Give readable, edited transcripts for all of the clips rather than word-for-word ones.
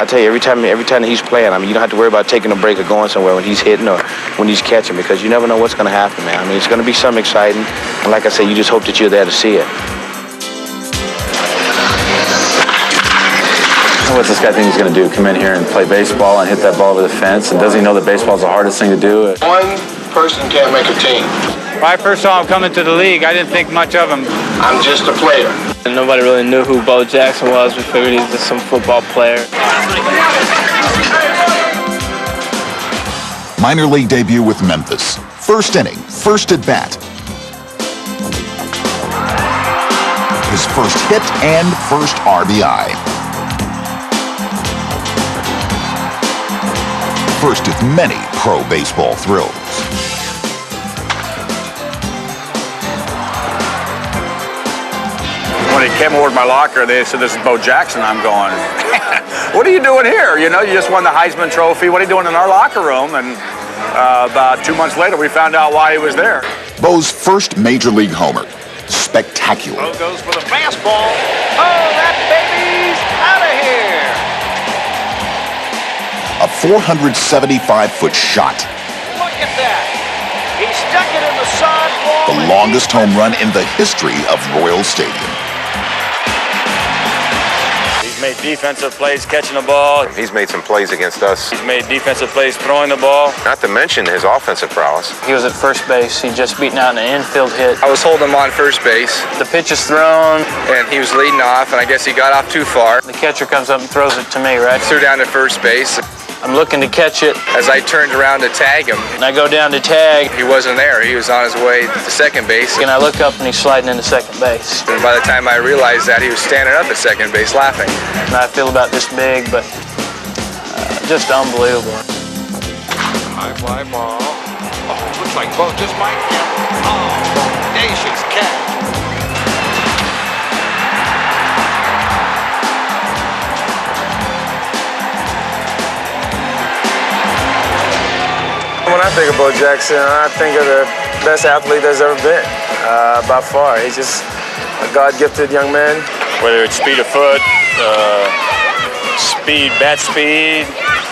tell you, every time that he's playing, I mean, you don't have to worry about taking a break or going somewhere when he's hitting or when he's catching, because you never know what's going to happen, man. I mean, it's going to be something exciting, and like I said, you just hope that you're there to see it. What's this guy think he's going to do? Come in here and play baseball and hit that ball over the fence? And does he know that baseball's the hardest thing to do? One person can't make a team. When I first saw him coming to the league, I didn't think much of him. I'm just a player. And nobody really knew who Bo Jackson was. We figured he was just some football player. Minor league debut with Memphis. First inning, first at bat. His first hit and first RBI. First of many pro baseball thrills. When he came over to my locker, they said, "This is Bo Jackson." I'm going, "What are you doing here? You know, you just won the Heisman Trophy. What are you doing in our locker room?" And about 2 months later, we found out why he was there. Bo's first major league homer. Spectacular. Bo goes for the fastball. Oh, that baby's out of here. A 475-foot shot. Look at that. He stuck it in the side wall. The longest home run in the history of Royal Stadium. He's made defensive plays catching the ball. He's made some plays against us. He's made defensive plays throwing the ball. Not to mention his offensive prowess. He was at first base. He just beaten out an infield hit. I was holding him on first base. The pitch is thrown. And he was leading off, and I guess he got off too far. The catcher comes up and throws it to me, right? Threw down to first base. I'm looking to catch it. As I turned around to tag him, and I go down to tag. He wasn't there. He was on his way to second base. And I look up and he's sliding into second base. And by the time I realized that, he was standing up at second base laughing. And I feel about this big, but just unbelievable. High fly ball. Oh, looks like Bo just might get. Oh, bodacious catch. When I think of Bo Jackson, I think of the best athlete there's ever been, by far. He's just a God-gifted young man. Whether it's speed of foot, speed, bat speed,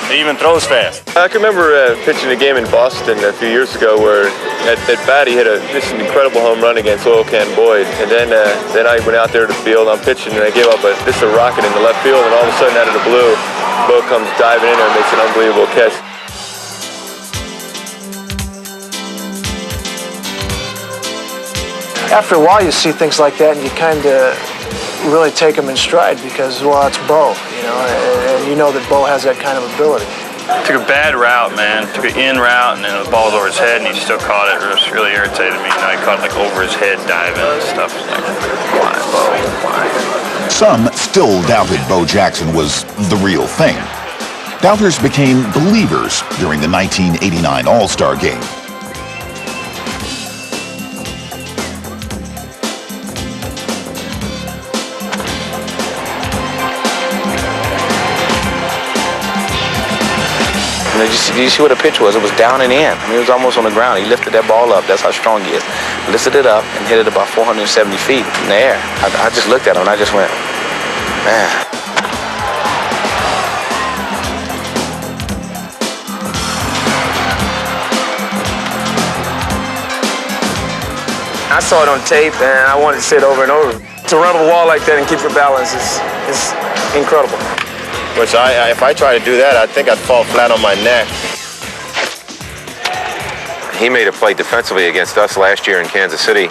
he even throws fast. I can remember pitching a game in Boston a few years ago where at bat he hit just an incredible home run against Oil Can Boyd. And then I went out there to the field, I'm pitching, and I gave up just a rocket in the left field, and all of a sudden out of the blue, Bo comes diving in there and makes an unbelievable catch. After a while, you see things like that, and you kind of really take them in stride because, well, it's Bo, you know, and you know that Bo has that kind of ability. Took a bad route, man. Took an in route, and then the ball was over his head, and he still caught it. It just really irritated me. You know, he caught it like over his head diving and stuff. Like, why, Bo? Why? Some still doubted Bo Jackson was the real thing. Doubters became believers during the 1989 All-Star Game. Did you see what the pitch was? It was down and in. I mean, it was almost on the ground. He lifted that ball up. That's how strong he is. Lifted it up and hit it about 470 feet in the air. I just looked at him and I just went, man. I saw it on tape, and I wanted to see it over and over. To run up a wall like that and keep your balance is incredible. Which if I try to do that, I think I'd fall flat on my neck. He made a play defensively against us last year in Kansas City.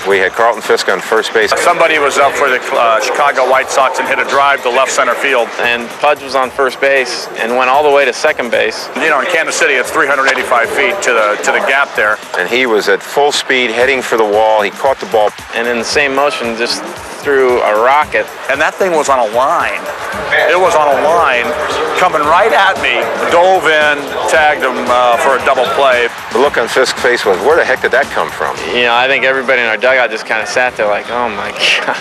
We had Carlton Fisk on first base. Somebody was up for the Chicago White Sox and hit a drive to left center field. And Pudge was on first base and went all the way to second base. You know, in Kansas City, it's 385 feet to the gap there. And he was at full speed heading for the wall. He caught the ball. And in the same motion, just threw a rocket. And that thing was on a line. It was on a line, coming right at me, dove in, tagged him for a double play. The look on Fisk's face was, where the heck did that come from? You know, I think everybody in our dugout just kind of sat there like, oh my God.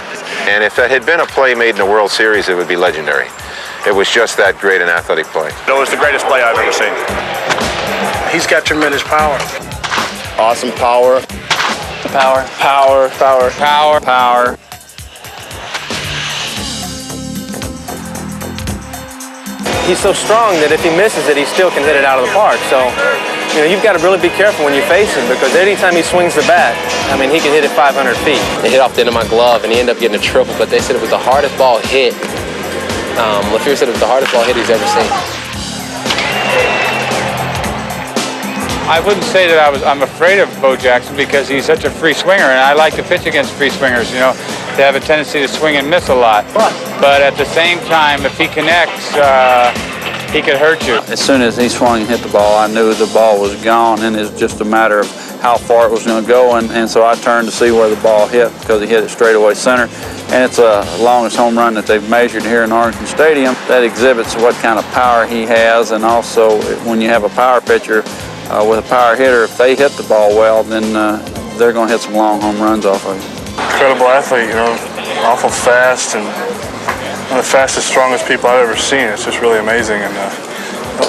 And if that had been a play made in the World Series, it would be legendary. It was just that great an athletic play. It was the greatest play I've ever seen. He's got tremendous power. Awesome power. Power. Power. Power. Power. Power. he's so strong that if he misses it, he still can hit it out of the park. So, you know, you've got to really be careful when you face him because anytime he swings the bat, I mean, he can hit it 500 feet. It hit off the end of my glove, and he ended up getting a triple, but they said it was the hardest ball hit. LaFleur said it was the hardest ball hit he's ever seen. I wouldn't say that I'm afraid of Bo Jackson because he's such a free swinger, and I like to pitch against free swingers. You know, they have a tendency to swing and miss a lot. But at the same time, if he connects, he could hurt you. As soon as he swung and hit the ball, I knew the ball was gone, and it's just a matter of how far it was going to go. And so I turned to see where the ball hit because he hit it straight away center. And it's the longest home run that they've measured here in Arlington Stadium. That exhibits what kind of power he has, and also when you have a power pitcher with a power hitter, if they hit the ball well, then they're going to hit some long home runs off of it. Incredible athlete, you know, awful fast and one of the fastest, strongest people I've ever seen. It's just really amazing and,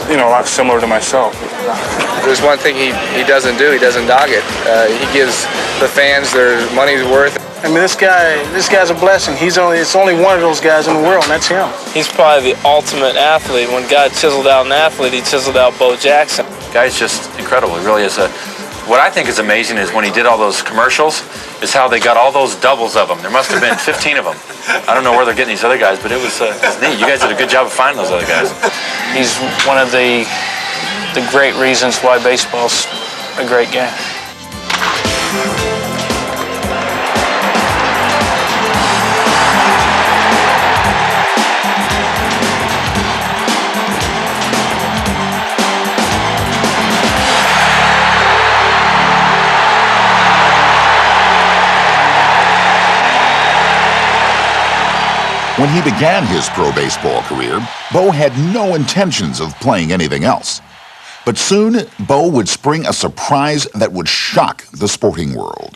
you know, a lot similar to myself. There's one thing he doesn't do. He doesn't dog it. He gives the fans their money's worth. I mean, this guy's a blessing. It's only one of those guys in the world, and that's him. He's probably the ultimate athlete. When God chiseled out an athlete, he chiseled out Bo Jackson. Guy's just incredible. He really is. What I think is amazing is when he did all those commercials, is how they got all those doubles of them. There must have been 15 of them. I don't know where they're getting these other guys, but it was neat. You guys did a good job of finding those other guys. He's one of the great reasons why baseball's a great game. When he began his pro baseball career, Bo had no intentions of playing anything else. But soon, Bo would spring a surprise that would shock the sporting world.